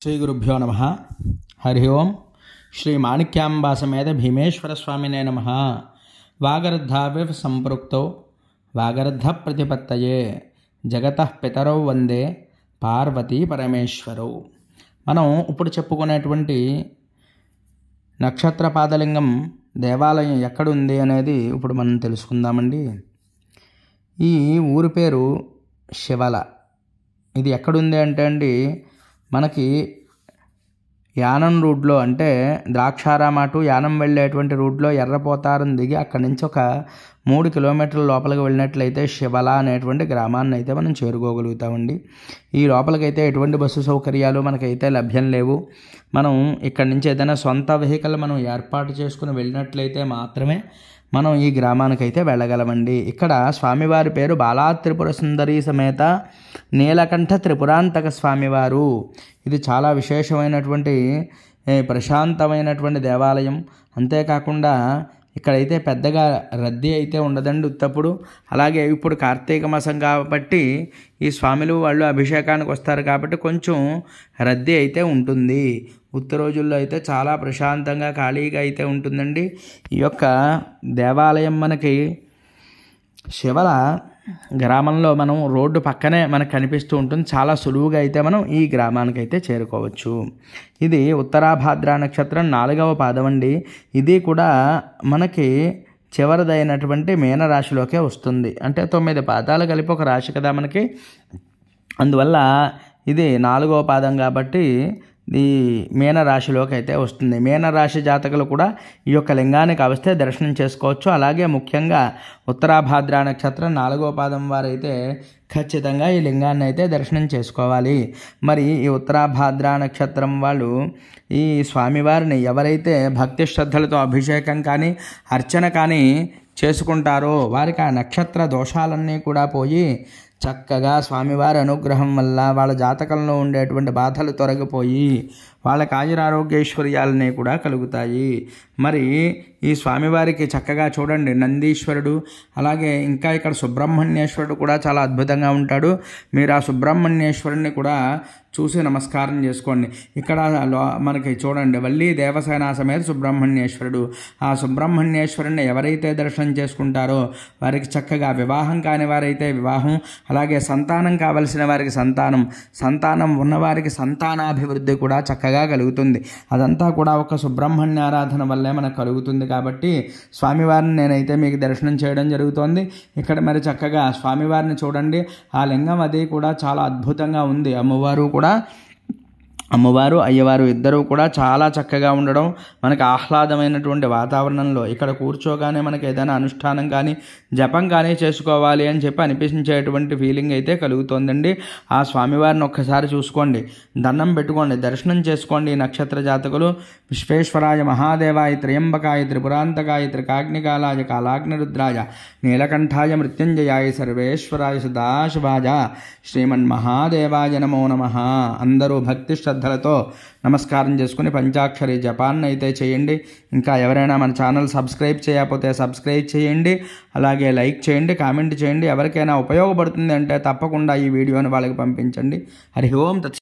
శ్రీ గురుభ్యో నమ. హరి ఓం. శ్రీ మాణిక్యాంబా సమేత భీమేశ్వర స్వామినే నమ. వాగర్ధావివ సంపృక్తౌ వాగర్ధ ప్రతిపత్తయే జగతః పితరౌ వందే పార్వతీ పరమేశ్వరౌ. మనం ఇప్పుడు చెప్పుకునేటువంటి నక్షత్ర పాదలింగం దేవాలయం ఎక్కడుంది అనేది ఇప్పుడు మనం తెలుసుకుందామండి. ఈ ఊరి పేరు శివల. ఇది ఎక్కడుంది అంటే అండి, మనకి యానం రూట్లో, అంటే ద్రాక్షారామ టు యానం వెళ్ళేటువంటి రూట్లో ఎర్రపోతారం దిగి అక్కడి నుంచి ఒక 3 కిలోమీటర్ల లోపలికి వెళ్ళినట్లయితే శివల అనేటువంటి గ్రామాన్ని అయితే మనం చేరుకోగలుగుతామండి. ఈ లోపలికైతే ఎటువంటి బస్సు సౌకర్యాలు మనకైతే లభ్యం లేవు. మనం ఇక్కడి నుంచి ఏదైనా సొంత వెహికల్ మనం ఏర్పాటు చేసుకుని వెళ్ళినట్లయితే మాత్రమే మనం ఈ గ్రామానికైతే వెళ్ళగలమండి. ఇక్కడ స్వామివారి పేరు బాలా త్రిపుర సుందరి సమేత నీలకంఠ త్రిపురాంతక స్వామివారు. ఇది చాలా విశేషమైనటువంటి ప్రశాంతమైనటువంటి దేవాలయం. అంతేకాకుండా ఇక్కడైతే పెద్దగా రద్దీ అయితే ఉండదండి ఉత్తప్పుడు. అలాగే ఇప్పుడు కార్తీక మాసం కాబట్టి ఈ స్వాములు వాళ్ళు అభిషేకానికి వస్తారు కాబట్టి కొంచెం రద్దీ అయితే ఉంటుంది. ఉత్త రోజుల్లో అయితే చాలా ప్రశాంతంగా ఖాళీగా అయితే ఉంటుందండి. ఈ యొక్క దేవాలయం మనకి శివల గ్రామంలో మనం రోడ్డు పక్కనే మనకు కనిపిస్తూ ఉంటుంది. చాలా సులువుగా అయితే మనం ఈ గ్రామానికి అయితే చేరుకోవచ్చు. ఇది ఉత్తరాభాద్ర నక్షత్రం 4వ పాదం అండి. ఇది కూడా మనకి చివరిదైనటువంటి మీనరాశిలోకే వస్తుంది. అంటే 9 పాదాలు కలిపి ఒక రాశి కదా మనకి. అందువల్ల ఇది 4వ పాదం కాబట్టి ఈ మీనరాశిలోకి అయితే వస్తుంది. మీనరాశి జాతకులు కూడా ఈ యొక్క లింగానికి వస్తే దర్శనం చేసుకోవచ్చు. అలాగే ముఖ్యంగా ఉత్తరాభాద్ర నక్షత్రం 4వ పాదం వారైతే ఖచ్చితంగా ఈ లింగాన్ని అయితే దర్శనం చేసుకోవాలి. మరి ఈ ఉత్తరాభాద్ర నక్షత్రం వాళ్ళు ఈ స్వామివారిని ఎవరైతే భక్తి శ్రద్ధలతో అభిషేకం కానీ అర్చన కానీ చేసుకుంటారో వారికి ఆ నక్షత్ర దోషాలన్నీ కూడా పోయి చక్కగా స్వామివారి అనుగ్రహం వల్ల వాళ్ళ జాతకంలో ఉండేటువంటి బాధలు తొలగిపోయి వాళ్ళకి ఆయురారోగ్యైశ్వర్యాలనే కూడా కలుగుతాయి. మరి ఈ స్వామివారికి చక్కగా చూడండి, నందీశ్వరుడు అలాగే ఇంకా ఇక్కడ సుబ్రహ్మణ్యేశ్వరుడు కూడా చాలా అద్భుతంగా ఉంటాడు. మీరు ఆ సుబ్రహ్మణ్యేశ్వరుని కూడా చూసి నమస్కారం చేసుకోండి. ఇక్కడ మనకి చూడండి వల్లి దేవసేన సమేత సుబ్రహ్మణ్యేశ్వరుడు. ఆ సుబ్రహ్మణ్యేశ్వరుని ఎవరైతే దర్శనం చేసుకుంటారో వారికి చక్కగా వివాహం కాని వారైతే వివాహం, అలాగే సంతానం కావలసిన వారికి సంతానం, సంతానం ఉన్నవారికి సంతానాభివృద్ధి కూడా చక్కగా కలుగుతుంది. అదంతా కూడా ఒక సుబ్రహ్మణ్య ఆరాధన వల్లే మనకు కలుగుతుంది. కాబట్టి స్వామివారిని నేనైతే మీకు దర్శనం చేయడం జరుగుతోంది. ఇక్కడ మరి చక్కగా స్వామివారిని చూడండి. ఆ లింగం అది కూడా చాలా అద్భుతంగా ఉంది. అమ్మవారు అయ్యవారు ఇద్దరూ కూడా చాలా చక్కగా ఉండడం, మనకి ఆహ్లాదమైనటువంటి వాతావరణంలో ఇక్కడ కూర్చోగానే మనకి ఏదైనా అనుష్ఠానం కానీ జపం కానీ చేసుకోవాలి అని చెప్పి అనిపించేటువంటి ఫీలింగ్ అయితే కలుగుతోందండి. ఆ స్వామివారిని ఒక్కసారి చూసుకోండి, దండం పెట్టుకోండి, దర్శనం చేసుకోండి. నక్షత్ర జాతకులు విశ్వేశ్వరాయ మహాదేవాయ త్రయంబకాయ త్రిపురాంతకాయ త్రికాగ్నికాలాయ కాలాగ్నిరుద్రాయ నీలకంఠాయ మృత్యుంజయాయ సర్వేశ్వరాయ సదాశివాయ శ్రీమన్మహాదేవాయ నమో నమః. అందరూ భక్తి శ్రద్ధలతో నమస్కారం చేసుకుని పంచాక్షరి జపాన్ని అయితే చేయండి. ఇంకా ఎవరైనా మన ఛానల్ సబ్స్క్రైబ్ చేయకపోతే సబ్స్క్రైబ్ చేయండి. అలాగే లైక్ చేయండి, కామెంట్ చేయండి. ఎవరికైనా ఉపయోగపడుతుంది అంటే తప్పకుండా ఈ వీడియోని వాళ్ళకి పంపించండి. హరి ఓం.